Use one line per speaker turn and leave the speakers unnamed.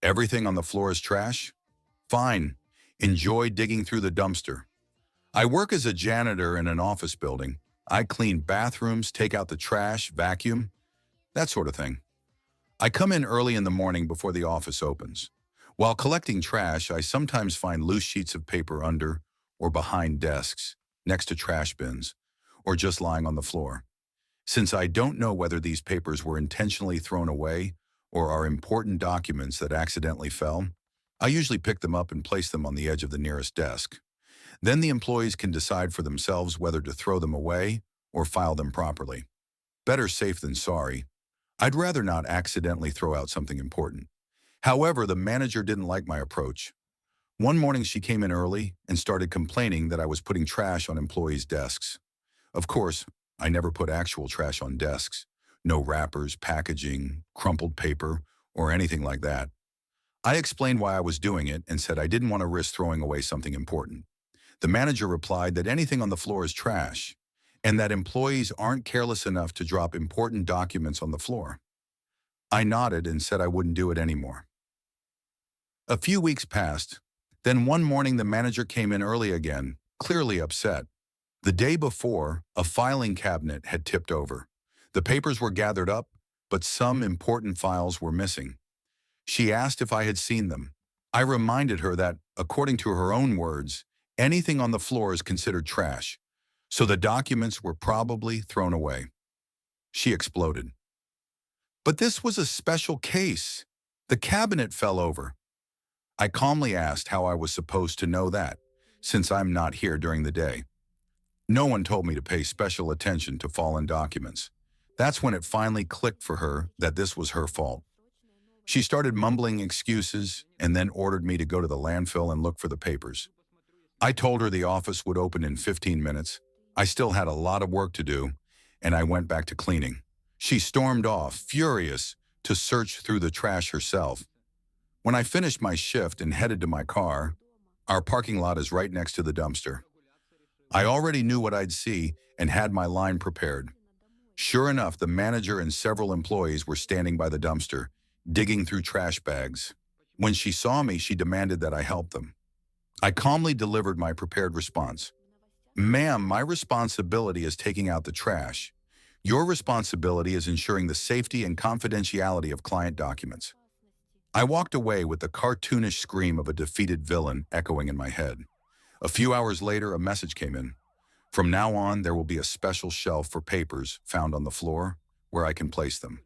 Everything on the floor is trash? Fine. Enjoy digging through the dumpster. I work as a janitor in an office building. I clean bathrooms, take out the trash, vacuum, that sort of thing. I come in early in the morning before the office opens. While collecting trash, I sometimes find loose sheets of paper under or behind desks, next to trash bins, or just lying on the floor. Since I don't know whether these papers were intentionally thrown away or are important documents that accidentally fell, I usually pick them up and place them on the edge of the nearest desk. Then the employees can decide for themselves whether to throw them away or file them properly. Better safe than sorry. I'd rather not accidentally throw out something important. However, the manager didn't like my approach. One morning she came in early and started complaining that I was putting trash on employees' desks. Of course, I never put actual trash on desks. No wrappers, packaging, crumpled paper, or anything like that. I explained why I was doing it and said I didn't want to risk throwing away something important. The manager replied that anything on the floor is trash and that employees aren't careless enough to drop important documents on the floor. I nodded and said I wouldn't do it anymore. A few weeks passed. Then one morning the manager came in early again, clearly upset. The day before, a filing cabinet had tipped over. The papers were gathered up, but some important files were missing. She asked if I had seen them. I reminded her that, according to her own words, anything on the floor is considered trash, so the documents were probably thrown away. She exploded. But this was a special case. The cabinet fell over. I calmly asked how I was supposed to know that, since I'm not here during the day. No one told me to pay special attention to fallen documents. That's when it finally clicked for her that this was her fault. She started mumbling excuses and then ordered me to go to the landfill and look for the papers. I told her the office would open in 15 minutes. I still had a lot of work to do, and I went back to cleaning. She stormed off, furious, to search through the trash herself. When I finished my shift and headed to my car, our parking lot is right next to the dumpster. I already knew what I'd see and had my line prepared. Sure enough, the manager and several employees were standing by the dumpster, digging through trash bags. When she saw me, she demanded that I help them. I calmly delivered my prepared response. Ma'am, my responsibility is taking out the trash. Your responsibility is ensuring the safety and confidentiality of client documents. I walked away with the cartoonish scream of a defeated villain echoing in my head. A few hours later, a message came in. From now on, there will be a special shelf for papers found on the floor where I can place them.